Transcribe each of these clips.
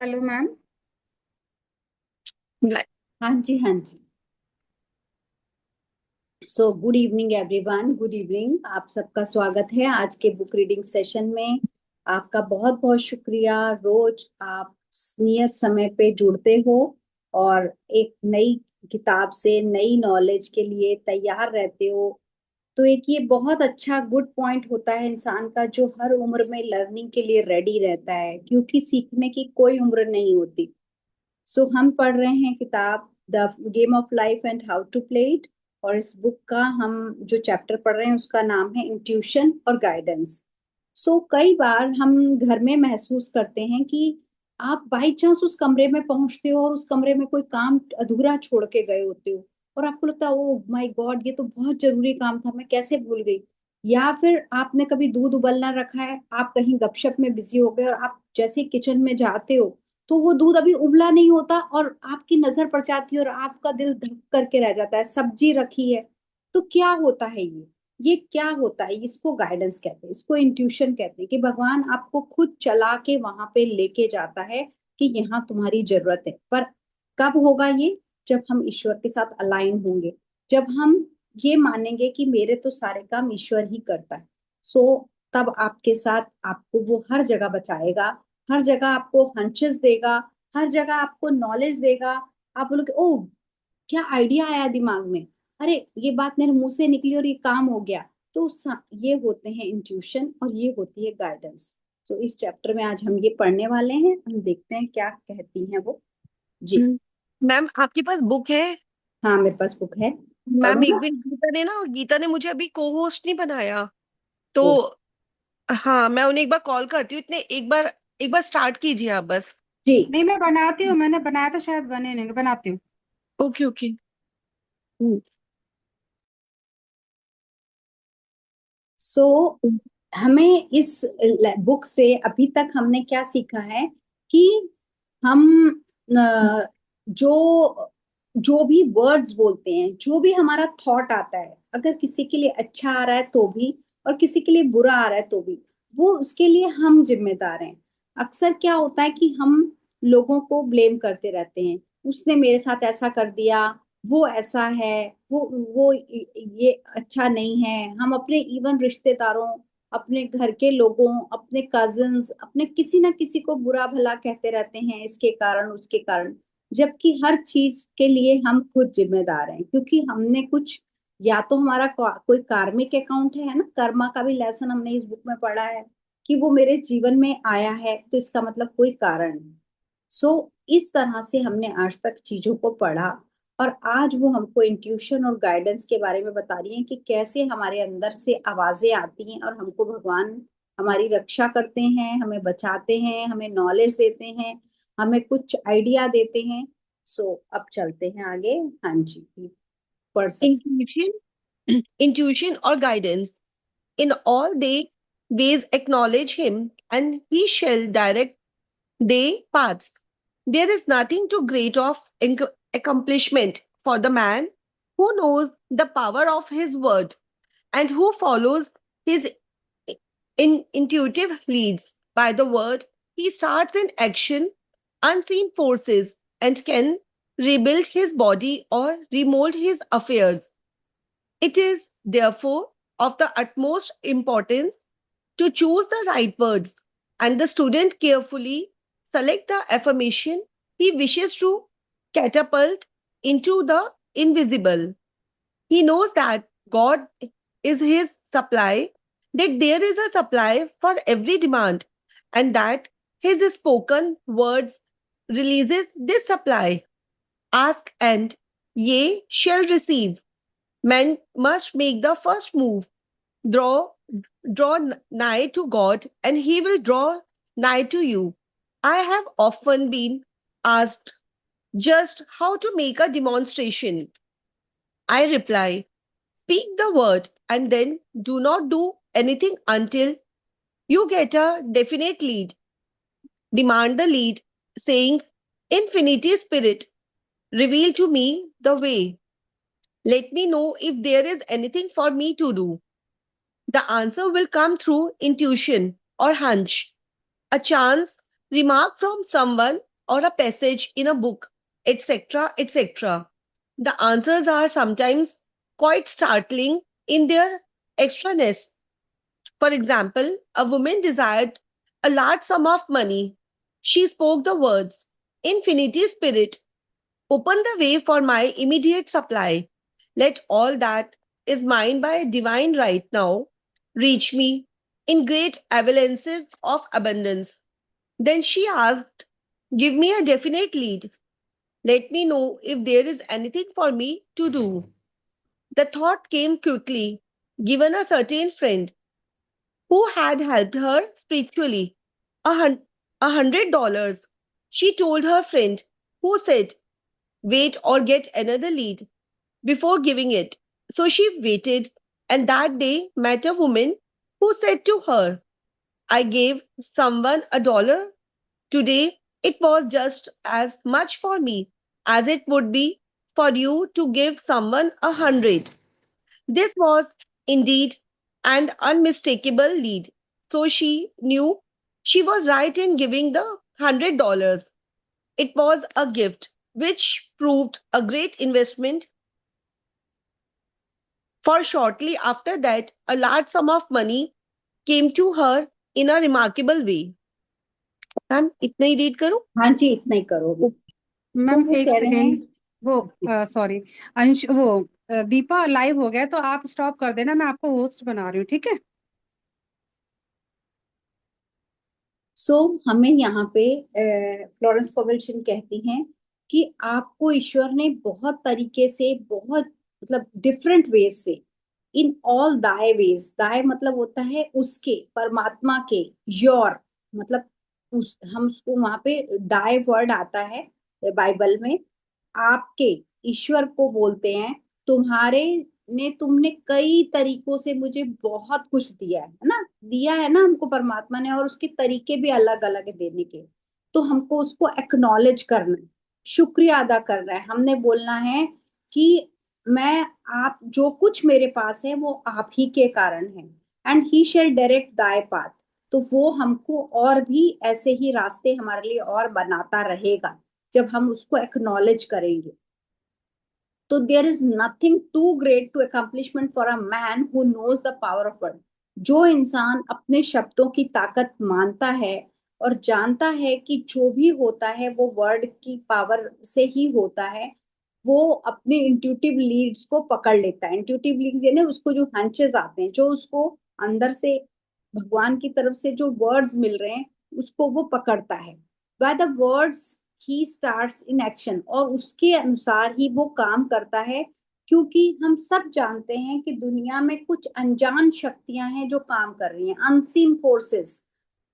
Hello ma'am. Like, हाँ जी, हाँ जी। So good evening everyone, good evening. आप सबका स्वागत है आज के बुक रीडिंग सेशन में। आपका बहुत बहुत शुक्रिया। रोज आप नियत समय पे जुड़ते हो और एक नई किताब से नई नॉलेज के लिए तैयार रहते हो। तो एक ये बहुत अच्छा गुड पॉइंट होता है इंसान का, जो हर उम्र में लर्निंग के लिए रेडी रहता है, क्योंकि सीखने की कोई उम्र नहीं होती। सो हम पढ़ रहे हैं किताब the game of life and how to play it. और इस बुक का हम जो चैप्टर पढ़ रहे हैं उसका नाम है इंट्यूशन और गाइडेंस। सो कई बार हम घर में महसूस करते हैं कि आप बाई चांस उस कमरे में पहुंचते हो और उस कमरे में कोई काम अधूरा छोड़ के गए होते हो, और आपको लगता है ओ माय गॉड, ये तो बहुत जरूरी काम था, मैं कैसे भूल गई। या फिर आपने कभी दूध उबलना रखा है, आप कहीं गपशप में बिजी हो गए और आप जैसे किचन में जाते हो तो वो दूध अभी उबला नहीं होता और आपकी नजर पड़ जाती है और आपका दिल धक करके रह जाता है, सब्जी रखी है। तो क्या होता है ये क्या होता है? इसको गाइडेंस कहते हैं, इसको इंट्यूशन कहते हैं, कि भगवान आपको खुद चला के वहां पे लेके जाता है कि यहाँ तुम्हारी जरूरत है। पर कब होगा ये? जब हम ईश्वर के साथ अलाइन होंगे, जब हम ये मानेंगे कि मेरे तो सारे काम ईश्वर ही करता है। सो तब आपके साथ आपको वो हर जगह बचाएगा, हर जगह आपको हंचेस देगा, हर जगह आपको नॉलेज देगा। आप बोलोगे ओ, क्या आइडिया आया दिमाग में, अरे ये बात मेरे मुंह से निकली और ये काम हो गया। तो ये होते हैं इंट्यूशन और ये होती है गाइडेंस। तो इस चैप्टर में आज हम ये पढ़ने वाले हैं, हम देखते हैं क्या कहती हैं वो। जी। मैम आपके पास बुक है? हाँ, मेरे पास बुक है। मैम पढ़ू एक ना? दिन गीता ने मुझे अभी को होस्ट नहीं बनाया। तो ओ, हाँ, मैं उन्हें एक बार कॉल करती हूँ। इतने एक बार स्टार्ट कीजिए आप बस। जी। नहीं, मैं बनाती हूँ। मैंने बनाया था, शायद बने नहीं, बनाती हूँ। Okay okay. सो हमें इस बुक से अभी तक हमने क्या सीखा है कि हम जो जो भी वर्ड्स बोलते हैं, जो भी हमारा थॉट आता है, अगर किसी के लिए अच्छा आ रहा है तो भी और किसी के लिए बुरा आ रहा है तो भी, वो उसके लिए हम जिम्मेदार हैं। अक्सर क्या होता है कि हम लोगों को ब्लेम करते रहते हैं, उसने मेरे साथ ऐसा कर दिया, वो ऐसा है, वो ये अच्छा नहीं है। हम अपने इवन रिश्तेदारों, अपने घर के लोगों, अपने कजिन्स, अपने किसी ना किसी को बुरा भला कहते रहते हैं, इसके कारण उसके कारण। जबकि हर चीज के लिए हम खुद जिम्मेदार हैं, क्योंकि हमने कुछ, या तो हमारा कोई कार्मिक अकाउंट है ना, कर्मा का भी लेसन हमने इस बुक में पढ़ा है कि वो मेरे जीवन में आया है तो इसका मतलब कोई कारण है। सो इस तरह से हमने आज तक चीजों को पढ़ा, और आज वो हमको इंट्यूशन और गाइडेंस के बारे में बता रही हैं कि कैसे हमारे अंदर से आवाजें आती हैं और हमको भगवान हमारी रक्षा करते हैं, हमें बचाते हैं, हमें नॉलेज देते हैं, हमें कुछ आइडिया देते हैं। सो अब चलते हैं आगे। हाँ जी, पढ़ सकते। इंट्यूशन और guidance. In all they ways acknowledge him, and he shall direct their paths. There is nothing too great of accomplishment for the man who knows the power of his word and who follows his intuitive leads. By the word, he starts in action, unseen forces, and can rebuild his body or remold his affairs. It is, therefore, of the utmost importance to choose the right words, and the student carefully select the affirmation he wishes to catapult into the invisible. He knows that God is his supply, that there is a supply for every demand, and that his spoken words releases this supply. Ask and ye shall receive. Man must make the first move. Draw, draw nigh to God, and He will draw nigh to you. I have often been asked just how to make a demonstration. I reply, speak the word and then do not do anything until you get a definite lead. Demand the lead, saying, Infinity Spirit, reveal to me the way. Let me know if there is anything for me to do. The answer will come through intuition or hunch, a chance remark from someone, or a passage in a book, etc., etc.? The answers are sometimes quite startling in their extraness. For example, a woman desired a large sum of money. She spoke the words, Infinity Spirit, open the way for my immediate supply. Let all that is mine by divine right now reach me in great avalanches of abundance. Then she asked, Give me a definite lead. Let me know if there is anything for me to do. The thought came quickly, given a certain friend who had helped her spiritually. $100. She told her friend, who said, Wait or get another lead before giving it. So she waited, and that day met a woman who said to her, I gave someone $1. Today, it was just as much for me as it would be for you to give someone 100. This was indeed an unmistakable lead. So she knew she was right in giving the $100. It was a gift which proved a great investment, for shortly after that, a large sum of money came to her in a remarkable way. Ma'am इतना ही read करूं? हाँ जी, इतना ही करो अभी। तो ma'am वो एक कह रहे हैं, सेकेंड, वो सॉरी, अंश वो दीपा लाइव हो गया तो आप स्टॉप कर देना, मैं आपको होस्ट बना रही हूँ, ठीक है? सो हमें यहाँ पे फ्लोरेंस कोवलशन कहती हैं कि आपको ईश्वर ने बहुत तरीके से, बहुत मतलब डिफरेंट वेज से, इन ऑल दाय वेज, दाय मतलब होता है उसके, परमात्मा के, योर मतलब हम उसको वहां पे दाय वर्ड आता है बाइबल में, आपके, ईश्वर को बोलते हैं, तुम्हारे ने, तुमने कई तरीकों से मुझे बहुत कुछ दिया है ना, दिया है ना हमको परमात्मा ने, और उसके तरीके भी अलग अलग है देने के। तो हमको उसको एक्नॉलेज करना है, शुक्रिया अदा करना है, हमने बोलना है कि मैं, आप जो कुछ मेरे पास है वो आप ही के कारण है, एंड ही शेल डायरेक्ट दाय पाथ। तो वो हमको और भी ऐसे ही रास्ते हमारे लिए और बनाता रहेगा जब हम उसको एक्नॉलेज करेंगे। तो there is nothing too great to accomplishment for a man who knows the power of word. जो इंसान अपने शब्दों की ताकत मानता है और जानता है कि जो भी होता है वो वर्ड की पावर से ही होता है, वो अपने इंट्यूटिव लीड्स को पकड़ लेता है। इंट्यूटिव लीड्स यानी उसको जो हंचेस आते हैं, जो उसको अंदर से भगवान की तरफ से जो वर्ड्स मिल रहे हैं, उसको वो पकड़ता है। By the words he starts in action, और उसके अनुसार ही वो काम करता है। क्योंकि हम सब जानते हैं कि दुनिया में कुछ अनजान शक्तियां हैं जो काम कर रही हैं, अनसीन फोर्सेस,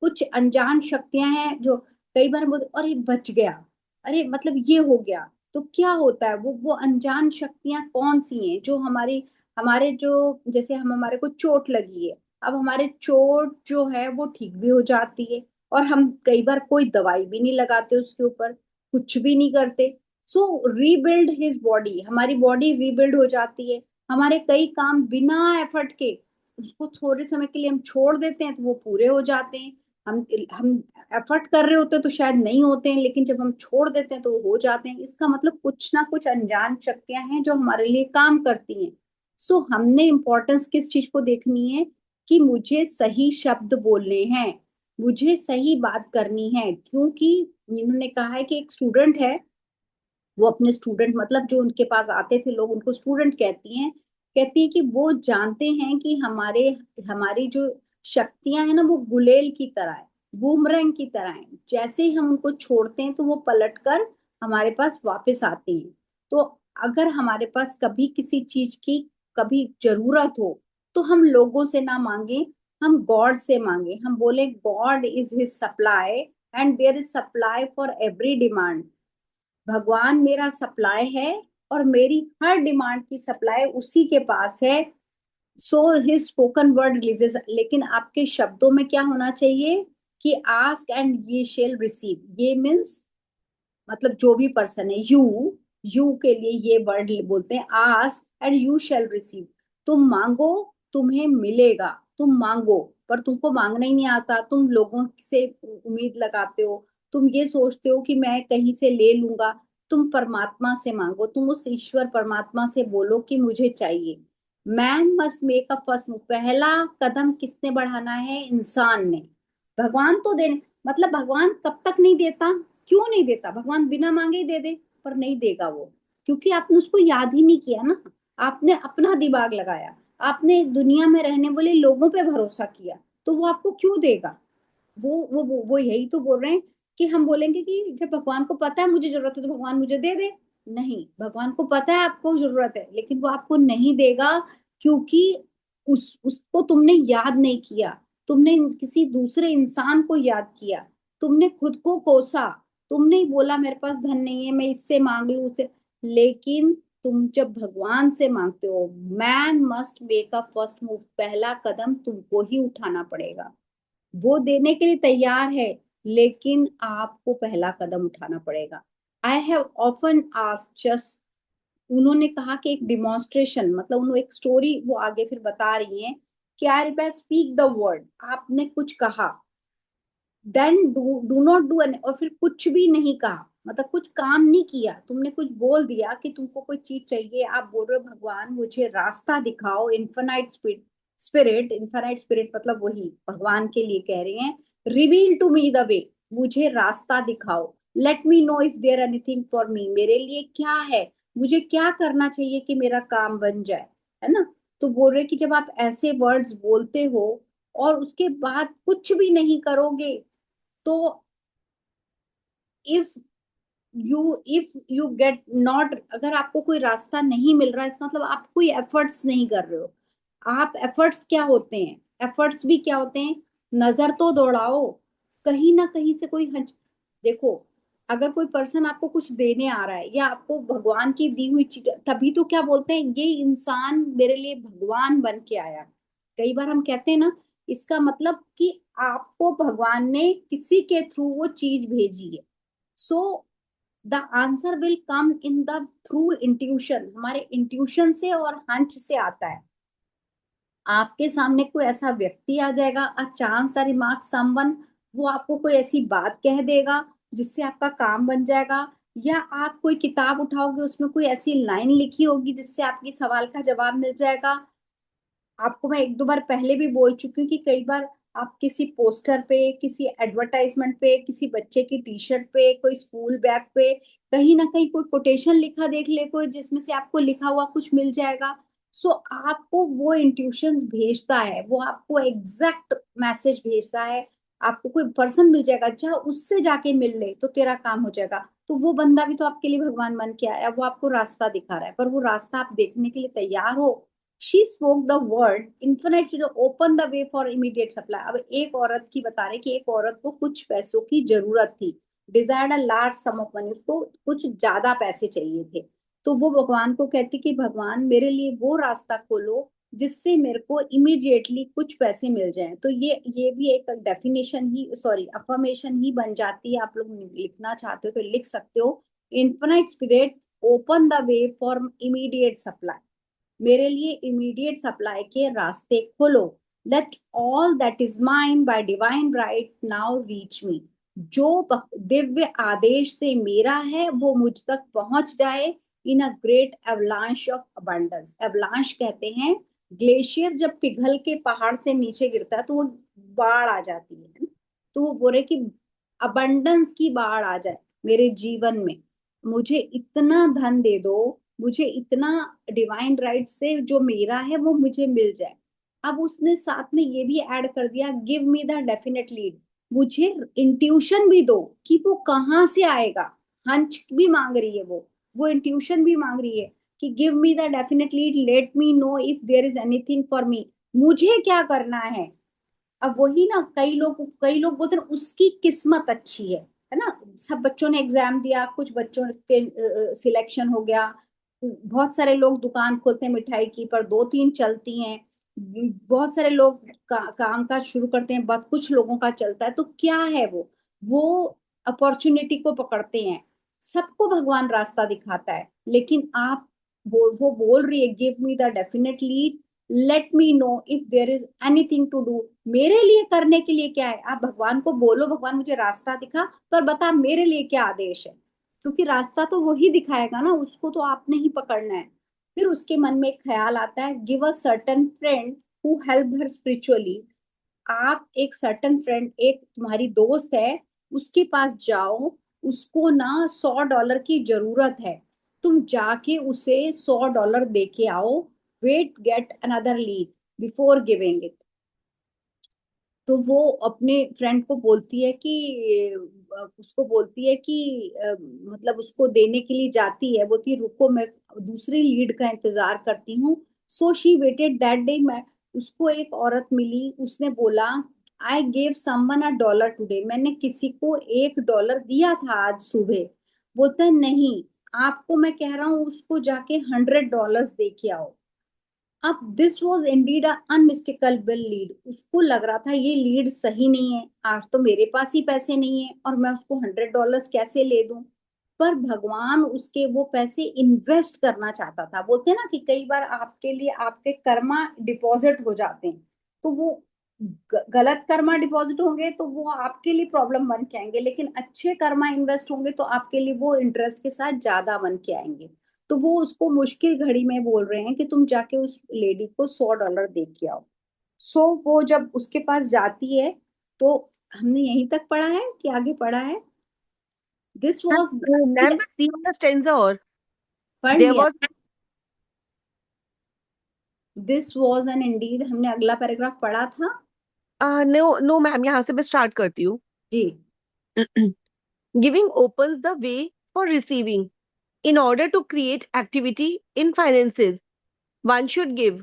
कुछ अनजान शक्तियां हैं जो कई बार बोलते अरे बच गया, अरे मतलब ये हो गया। तो क्या होता है, वो अनजान शक्तियां कौन सी हैं जो हमारी, हमारे जो, जैसे हम, हमारे को चोट लगी है, अब हमारे चोट जो है वो ठीक भी हो जाती है, और हम कई बार कोई दवाई भी नहीं लगाते उसके ऊपर, कुछ भी नहीं करते। सो रीबिल्ड हिज बॉडी, हमारी बॉडी रीबिल्ड हो जाती है। हमारे कई काम बिना एफर्ट के, उसको थोड़े समय के लिए हम छोड़ देते हैं तो वो पूरे हो जाते हैं। हम एफर्ट कर रहे होते हैं तो शायद नहीं होते हैं, लेकिन जब हम छोड़ देते हैं तो वो हो जाते हैं। इसका मतलब कुछ ना कुछ अनजान शक्तियां हैं जो हमारे लिए काम करती हैं। सो हमने इम्पोर्टेंस किस चीज को देखनी है, कि मुझे सही शब्द बोलने हैं, मुझे सही बात करनी है। क्योंकि इन्होंने कहा है कि एक स्टूडेंट है, वो अपने स्टूडेंट, मतलब जो उनके पास आते थे लोग उनको स्टूडेंट कहती है कि वो जानते हैं कि हमारे, हमारी जो शक्तियां हैं ना वो गुलेल की तरह है, बूमरैंग की तरह है। जैसे ही हम उनको छोड़ते हैं तो वो पलट कर हमारे पास वापस आते हैं। तो अगर हमारे पास कभी किसी चीज की कभी जरूरत हो, तो हम लोगों से ना मांगे, हम गॉड से मांगे। हम बोले God is his supply, and there is supply for every demand. भगवान मेरा सप्लाई है, और मेरी हर डिमांड की सप्लाई उसी के पास है। So his spoken word releases. लेकिन आपके शब्दों में क्या होना चाहिए, कि आस्क एंड ये शेल रिसीव। ये मीन्स मतलब जो भी पर्सन है, यू के लिए ये वर्ड बोलते हैं, ask and you shell receive. तुम मांगो, तुम्हें मिलेगा। तुम मांगो, पर तुमको मांगना ही नहीं आता, तुम लोगों से उम्मीद लगाते हो, तुम ये सोचते हो कि मैं कहीं से ले लूंगा। तुम परमात्मा से मांगो, तुम उस ईश्वर परमात्मा से बोलो कि मुझे चाहिए। Man must make a first move. पहला कदम किसने बढ़ाना है? इंसान ने। भगवान तो देने, मतलब भगवान कब तक नहीं देता? क्यों नहीं देता? भगवान बिना मांगे ही दे दे, पर नहीं देगा वो, क्योंकि आपने उसको याद ही नहीं किया ना। आपने अपना दिमाग लगाया, आपने दुनिया में रहने वाले लोगों पे भरोसा किया, तो वो आपको क्यों देगा? वो यही तो बोल रहे हैं कि हम बोलेंगे कि जब भगवान को पता है मुझे जरूरत है तो भगवान मुझे दे दे। नहीं, भगवान को पता है आपको जरूरत है, लेकिन वो आपको नहीं देगा, क्योंकि उसको तुमने याद नहीं किया। तुमने किसी दूसरे इंसान को याद किया, तुमने खुद को कोसा। तुमने ही बोला मेरे पास धन नहीं है, मैं इससे मांग लूं उसे। लेकिन तुम जब भगवान से मांगते हो, man must make a first move. पहला कदम तुमको ही उठाना पड़ेगा। वो देने के लिए तैयार है, लेकिन आपको पहला कदम उठाना पड़ेगा। I have often asked just, उन्होंने कहा कि एक डिमॉन्स्ट्रेशन, मतलब उन्होंने एक स्टोरी वो आगे फिर बता रही हैं कि I will speak the word, आपने कुछ कहा, then do not do any, और फिर कुछ भी नहीं कहा, मतलब कुछ काम नहीं किया। तुमने कुछ बोल दिया कि तुमको कोई चीज चाहिए, आप बोल रहे हो भगवान मुझे रास्ता दिखाओ। इन्फिनाइट स्पिरिट, इन्फिनाइट स्पिरिट मतलब वही भगवान के लिए कह रहे हैं, reveal to me the way, मुझे रास्ता दिखाओ। Let me know if there anything for me, मेरे लिए क्या है, मुझे क्या करना चाहिए कि मेरा काम बन जाए, है ना। तो बोल रहे कि जब आप ऐसे वर्ड्स बोलते हो और उसके बाद कुछ भी नहीं करोगे, तो if if you get not, अगर आपको कोई रास्ता नहीं मिल रहा है, इसका मतलब आप कोई एफर्ट्स नहीं कर रहे हो। आप एफर्ट्स क्या होते हैं? एफर्ट्स भी क्या होते हैं? नजर तो दौड़ाओ, कहीं ना कहीं से कोई हज। देखो, अगर कोई पर्सन आपको कुछ देने आ रहा है या आपको भगवान की दी हुई चीज, तभी तो क्या बोलते हैं, ये इंसान मेरे लिए भगवान बन के आया। कई बार हम कहते हैं ना, इसका मतलब कि आपको भगवान ने किसी के थ्रू वो चीज भेजी है। So the answer will come in the through intuition, हमारे इंट्यूशन से और हंच से आता है। आपके सामने कोई ऐसा व्यक्ति आ जाएगा, a chance the remark someone, वो आपको कोई ऐसी बात कह देगा जिससे आपका काम बन जाएगा। या आप कोई किताब उठाओगे, उसमें कोई ऐसी लाइन लिखी होगी जिससे आपकी सवाल का जवाब मिल जाएगा। आपको मैं एक दो बार पहले भी बोल चुकी हूँ कि कई बार आप किसी पोस्टर पे, किसी एडवर्टाइजमेंट पे, किसी बच्चे की टी शर्ट पे, कोई स्कूल बैग पे, कहीं ना कहीं कोई कोटेशन लिखा देख ले कोई, जिसमें से आपको लिखा हुआ कुछ मिल जाएगा। सो आपको वो इंट्यूशंस भेजता है, वो आपको एग्जैक्ट मैसेज भेजता है। आपको कोई पर्सन मिल जाएगा, जहाँ उससे जाके मिल ले तो तेरा काम हो जाएगा। तो वो बंदा भी तो आपके लिए भगवान बन के आया, वो आपको रास्ता दिखा रहा है, पर वो रास्ता आप देखने के लिए तैयार हो। She spoke the word infinite open the way for immediate supply. अब एक औरत की बता रहे कि एक औरत को कुछ पैसों की जरूरत थी, desired a large some of money, उसको कुछ ज्यादा पैसे चाहिए थे। तो वो भगवान को कहती कि भगवान मेरे लिए वो रास्ता खोलो जिससे मेरे को इमीडिएटली कुछ पैसे मिल जाएं। तो ये भी एक डेफिनेशन ही, सॉरी अफर्मेशन ही बन जाती है। आप लोग लिखना चाहते हो तो लिख सकते हो, infinite spirit open the way for immediate supply, मेरे लिए इमीडिएट सप्लाई के रास्ते खोलो। Let all that is mine bye divine right now reach me, जो दिव्य आदेश से मेरा है वो मुझ तक पहुंच जाए। इन a great avalanche of abundance, avalanche कहते हैं ग्लेशियर जब पिघल के पहाड़ से नीचे गिरता है तो वो बाढ़ आ जाती है ना? तो वो बोले कि अबंडेंस की बाढ़ आ जाए मेरे जीवन में, मुझे इतना धन दे दो, मुझे इतना डिवाइन राइट से जो मेरा है वो मुझे मिल जाए। अब उसने साथ में ये भी ऐड कर दिया, give me the definite lead, मुझे इंट्यूशन भी दो कि वो कहाँ से आएगा। हंच भी मांग रही है वो इंट्यूशन भी मांग रही है कि give me the definite lead, let me know if there is anything for me, मुझे क्या करना है। अब वही ना, कई लोग बोलते हैं उसकी किस्मत अच्छी है ना। सब बच्चों ने एग्जाम दिया, कुछ बच्चों के सिलेक्शन हो गया। बहुत सारे लोग दुकान खोलते हैं मिठाई की, पर दो तीन चलती हैं। बहुत सारे लोग काम काज शुरू करते हैं, बहुत कुछ लोगों का चलता है। तो क्या है वो अपॉर्चुनिटी को पकड़ते हैं। सबको भगवान रास्ता दिखाता है, लेकिन आप वो बोल रही है give me the definite lead, let me know if there is anything to do, मेरे लिए करने के लिए क्या है। आप भगवान को बोलो, भगवान मुझे रास्ता दिखा, पर बता मेरे लिए क्या आदेश है, क्योंकि रास्ता तो वही दिखाएगा ना, उसको तो आपने ही पकड़ना है। फिर उसके मन में एक ख्याल आता है, give a certain friend who help her spiritually. आप एक सर्टन फ्रेंड, एक तुम्हारी दोस्त है, उसके पास जाओ, उसको ना $100 की जरूरत है, तुम जाके उसे $100 दे के आओ। Wait get another lead before giving it. तो वो अपने फ्रेंड को बोलती है कि उसको बोलती है कि मतलब उसको देने के लिए जाती है, बोलती है रुको मैं दूसरी लीड का इंतजार करती हूँ। So she weighted that day. मैं उसको एक औरत मिली, उसने बोला आई गेव समवन $1 टुडे, मैंने किसी को $1 दिया था आज सुबह। बोलता है नहीं, आपको मैं कह रहा हूँ उसको जाके $100 दे के आओ। अब this was Indeed unmistakable lead, उसको लग रहा था ये लीड सही नहीं है, आज तो मेरे पास ही पैसे नहीं है और मैं उसको $100 कैसे ले दूं। पर भगवान उसके वो पैसे इन्वेस्ट करना चाहता था। बोलते हैं ना कि कई बार आपके लिए आपके कर्मा डिपॉजिट हो जाते हैं, तो वो गलत कर्मा डिपॉजिट होंगे तो वो आपके लिए प्रॉब्लम बन के आएंगे, लेकिन अच्छे कर्मा इन्वेस्ट होंगे तो आपके लिए वो इंटरेस्ट के साथ ज्यादा बन के आएंगे। तो वो उसको मुश्किल घड़ी में बोल रहे हैं कि तुम जाके उस लेडी को $100 दे के आओ। सो वो जब उसके पास जाती है, तो हमने यहीं तक पढ़ा है कि आगे पढ़ा है? दिस वॉज, मैम बस सी वाला स्टेंजा और पढ़ देयर लिया। Was this was an Indeed, हमने अगला पैराग्राफ पढ़ा था। नो नो मैम, यहाँ से मैं स्टार्ट करती हूँ। जी। Giving opens the way for receiving. In order to create activity in finances, one should give.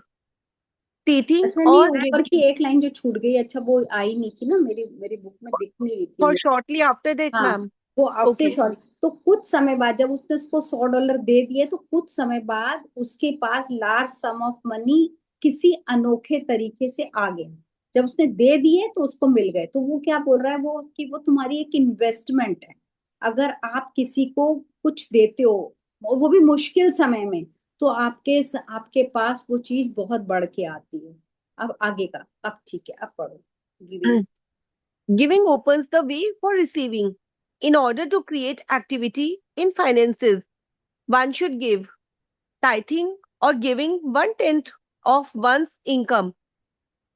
Teaching अच्छा, नहीं or ऊपर giving की एक लाइन जो छूट गई, अच्छा वो आई नहीं थी ना, मेरी मेरी बुक में दिख नहीं रही for थी। shortly after that, हाँ, ma'am. वो आफ्टर Okay. शॉर्ट। तो कुछ समय बाद जब उसने उसको $100 दे दिए, तो कुछ समय बाद उसके पास लार्ज सम ऑफ मनी किसी अनोखे तरीके से आ गया। जब उसने दे दिए तो उसको मिल गए। तो वो क्या बोल रहा है वो, कि वो तुम्हारी एक इन्वेस्टमेंट है। अगर आप किसी को कुछ देते हो, और वो भी मुश्किल समय में, तो आपके पास वो चीज बहुत बढ़ के आती है। अब आगे का, अब ठीक है, अब पढ़ो। Giving. Giving opens the way for receiving. In order to create activity in finances, one should give. Tithing or giving 1/10 of one's income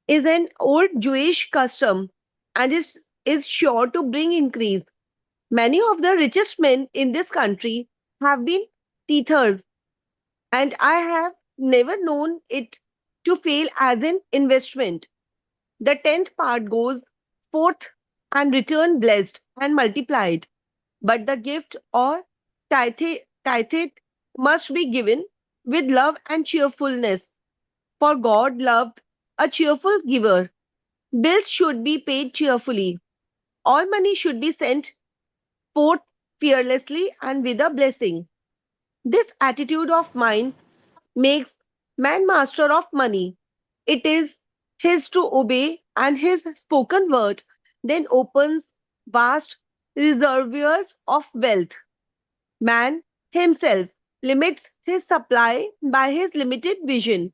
is an old Jewish custom and is sure to bring increase. Many of the richest men in this country have been teethers, and I have never known it to fail as an investment. The tenth part goes forth and return blessed and multiplied, but the gift or tithe must be given with love and cheerfulness, for God loved a cheerful giver. Bills should be paid cheerfully. All money should be sent forth fearlessly and with a blessing. This attitude of mind makes man master of money. It is his to obey, and his spoken word then opens vast reservoirs of wealth. Man himself limits his supply by his limited vision.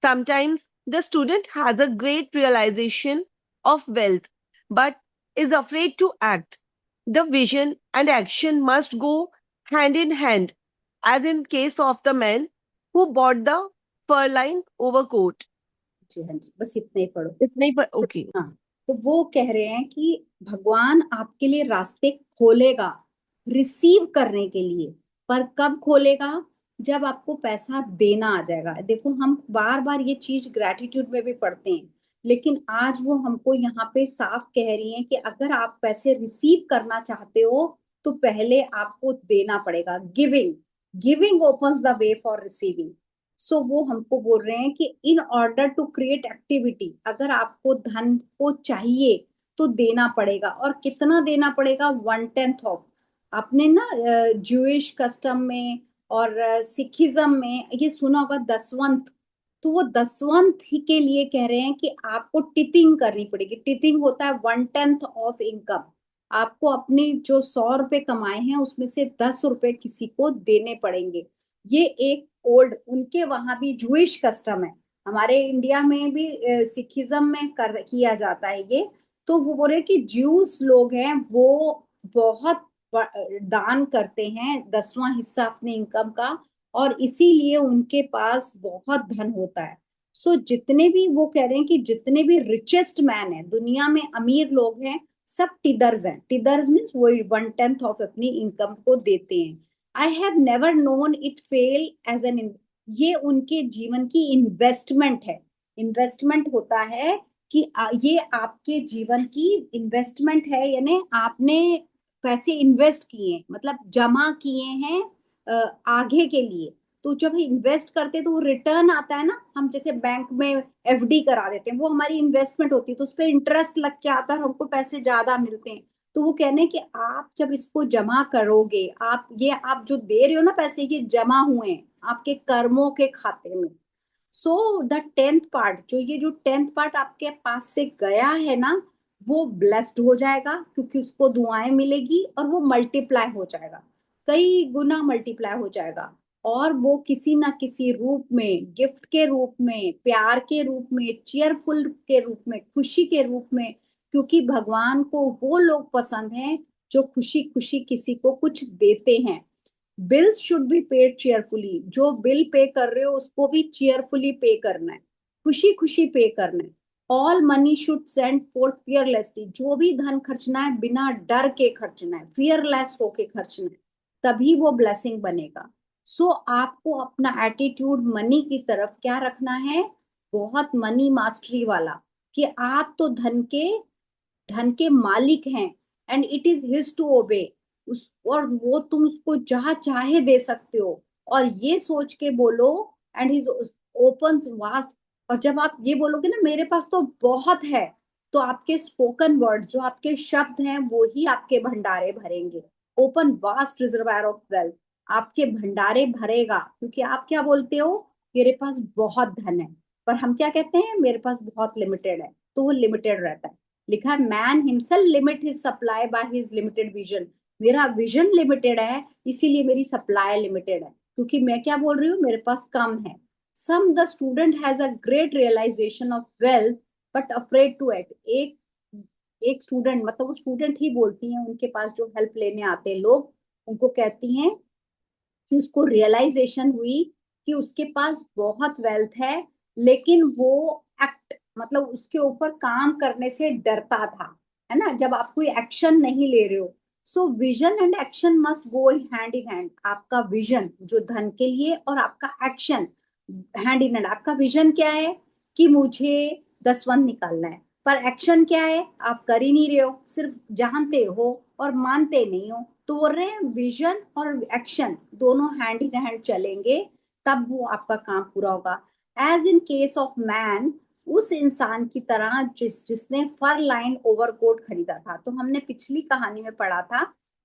Sometimes the student has a great realization of wealth but is afraid to act. The vision and action must go hand in hand, as in case of the man who bought the fur-lined overcoat. जी हाँ जी, बस इतना ही पढ़ो। इतना ही पर okay. हाँ, तो वो कह रहे हैं कि भगवान आपके लिए रास्ते खोलेगा रिसीव करने के लिए, पर कब खोलेगा? जब आपको पैसा देना आ जाएगा। देखो, हम बार बार ये चीज ग्रेटिट्यूड में भी पढ़ते हैं, लेकिन आज वो हमको यहाँ पे साफ कह रही हैं कि अगर आप पैसे रिसीव करना चाहते हो तो पहले आपको देना पड़ेगा। Giving, giving opens the way for receiving. So वो हमको बोल रहे हैं कि in order to create activity, अगर आपको धन को चाहिए तो देना पड़ेगा। और कितना देना पड़ेगा? 1/10 ऑफ। आपने ना ज्यूइश कस्टम में और सिखिज्म में ये सुना होगा, दसवंत। तो वो दसवंत ही के लिए कह रहे हैं कि आपको टिथिंग करनी पड़ेगी। टिथिंग होता है 1/10 ऑफ इनकम। आपको अपनी जो $100 कमाए हैं उसमें से $10 किसी को देने पड़ेंगे। ये एक ओल्ड, उनके वहां भी जूइश कस्टम है। हमारे इंडिया में भी सिखिज्म में किया जाता है ये। तो वो बोल रहे कि ज्यूस लोग हैं वो बहुत दान करते हैं, 10वां हिस्सा अपने इनकम का, और इसीलिए उनके पास बहुत धन होता है। सो जितने भी वो कह रहे हैं कि जितने भी रिचेस्ट मैन है दुनिया में, अमीर लोग हैं, सब टिदर्स हैं। टिदर्स मीन्स वो 1/10 ऑफ अपनी इनकम को देते हैं। I have never known it fail as an, ये उनके जीवन की इन्वेस्टमेंट है। इन्वेस्टमेंट होता है कि ये आपके जीवन की इन्वेस्टमेंट है, यानी आपने पैसे इन्वेस्ट किए, मतलब जमा किए हैं आगे के लिए। तो जब इन्वेस्ट करते हैं तो वो रिटर्न आता है ना, हम जैसे बैंक में एफडी करा देते हैं, वो हमारी इन्वेस्टमेंट होती है, तो उस पर इंटरेस्ट लग के आता है और हमको पैसे ज्यादा मिलते हैं। तो वो कहने कि आप जब इसको जमा करोगे, आप जो दे रहे हो ना पैसे, ये जमा हुए हैं आपके कर्मों के खाते में। सो द 10th पार्ट, जो 10th पार्ट आपके पास से गया है ना, वो ब्लेस्ड हो जाएगा क्योंकि उसको दुआएं मिलेगी और वो मल्टीप्लाई हो जाएगा, कई गुना मल्टीप्लाई हो जाएगा। और वो किसी ना किसी रूप में, गिफ्ट के रूप में, प्यार के रूप में, चीयरफुल के रूप में, खुशी के रूप में, क्योंकि भगवान को वो लोग पसंद हैं जो खुशी खुशी किसी को कुछ देते हैं। Bills should be paid cheerfully, जो बिल पे कर रहे हो उसको भी चेयरफुली पे करना है, खुशी खुशी पे करना है। All money should send fourth fearlessly, जो भी धन खर्चना है बिना डर के खर्चना है, फियरलेस होके खर्चना है, तभी वो ब्लेसिंग बनेगा। सो आपको अपना एटीट्यूड मनी की तरफ क्या रखना है, बहुत मनी मास्टरी वाला, कि आप तो धन के मालिक हैं, and it is his to obey. उस और वो तुम उसको जहां चाहे दे सकते हो, और ये सोच के बोलो, एंड हिज ओपन्स वास्ट। और जब आप ये बोलोगे ना मेरे पास तो बहुत है, तो आपके स्पोकन वर्ड, जो आपके शब्द हैं, वो ही आपके भंडारे भरेंगे। Open vast reservoir of wealth, आपके भंडारे भरेगा, क्योंकि आप क्या बोलते हो, मेरे पास बहुत धन है। पर हम क्या कहते हैं, मेरे पास बहुत लिमिटेड है, तो वो लिमिटेड रहता है। लिखा है man himself limit his supply by his limited vision. मेरा विजन लिमिटेड है, इसीलिए मेरी सप्लाई लिमिटेड है, क्योंकि मैं क्या बोल रही हूँ, मेरे पास कम है। Some the student has a great realisation of wealth but afraid to act. एक एक स्टूडेंट, मतलब वो स्टूडेंट ही बोलती हैं, उनके पास जो हेल्प लेने आते हैं लोग, उनको कहती हैं कि उसको रियलाइजेशन हुई कि उसके पास बहुत वेल्थ है, लेकिन वो एक्ट, मतलब उसके ऊपर काम करने से डरता था, है ना, जब आप कोई एक्शन नहीं ले रहे हो। So vision and action must go hand in hand. आपका विजन जो धन के लिए, और आपका एक्शन हैंड इन हैंड। आपका विजन क्या है कि मुझे 10 निकालना है, पर एक्शन क्या है, आप कर ही नहीं रहे हो, सिर्फ जानते हो और मानते नहीं हो। तो बोल रहे हैं विजन और एक्शन दोनों हैंड इन हैंड चलेंगे, तब वो आपका काम पूरा होगा। As in case of man, उस इंसान की तरह जिसने फर लाइन ओवरकोट खरीदा था। तो हमने पिछली कहानी में पढ़ा था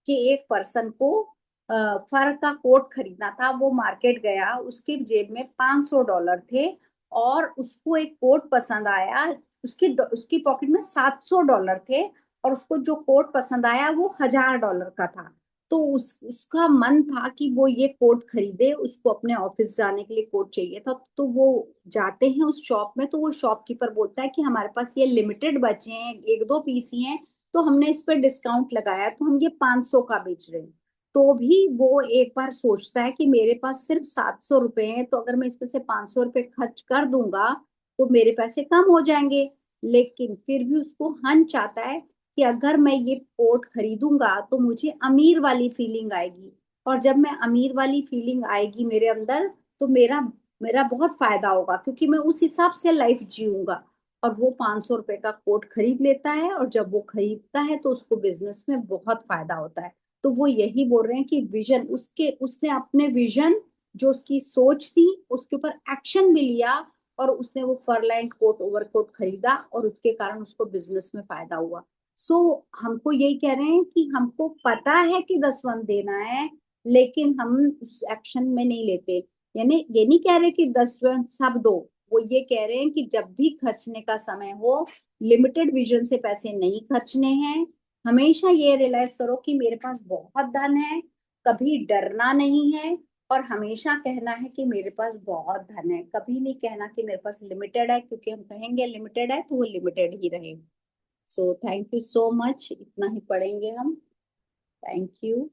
कि एक पर्सन को फर का कोट खरीदना था, वो मार्केट गया, उसके जेब में $500 थे, और उसको एक कोट पसंद आया। उसकी पॉकेट में $700 थे, और उसको जो कोट पसंद आया वो $1000 का था। तो उसका मन था कि वो ये कोट खरीदे, उसको अपने ऑफिस जाने के लिए कोट चाहिए था। तो वो जाते हैं उस शॉप में, तो वो शॉपकीपर बोलता है कि हमारे पास ये लिमिटेड बचे हैं, 1-2 पीस ही हैं, तो हमने इस पर डिस्काउंट लगाया, तो हम ये 500 का बेच रहे हैं। तो भी वो एक बार सोचता है कि मेरे पास सिर्फ $700 हैं, तो अगर मैं इसमें से $500 खर्च कर दूंगा तो मेरे पैसे कम हो जाएंगे। लेकिन फिर भी उसको हंच आता है कि अगर मैं ये कोट खरीदूंगा तो मुझे अमीर वाली फीलिंग आएगी, और जब मैं अमीर वाली फीलिंग आएगी मेरे अंदर, तो मेरा मेरा बहुत फायदा होगा, क्योंकि मैं उस हिसाब से लाइफ जीऊंगा। और वो $500 का कोट खरीद लेता है, और जब वो खरीदता है तो उसको बिजनेस में बहुत फायदा होता है। तो वो यही बोल रहे हैं कि विजन, उसने अपने विजन, जो उसकी सोच थी, उसके ऊपर एक्शन भी लिया, और उसने वो फरलाइन कोट ओवरकोट खरीदा, और उसके कारण उसको बिजनेस में फायदा हुआ। हमको यही कह रहे हैं कि हमको पता है कि 10 देना है, लेकिन हम उस एक्शन में नहीं लेते। यानी ये नहीं कह रहे कि 10 सब दो, वो ये कह रहे हैं कि जब भी खर्चने का समय हो, लिमिटेड विजन से पैसे नहीं खर्चने हैं। हमेशा ये रियलाइज करो कि मेरे पास बहुत धन है, कभी डरना नहीं है, और हमेशा कहना है कि मेरे पास बहुत धन है, कभी नहीं कहना कि मेरे पास लिमिटेड है, क्योंकि हम कहेंगे लिमिटेड है तो वो लिमिटेड ही रहे। So thank you so much, इतना ही पढ़ेंगे हम। Thank you.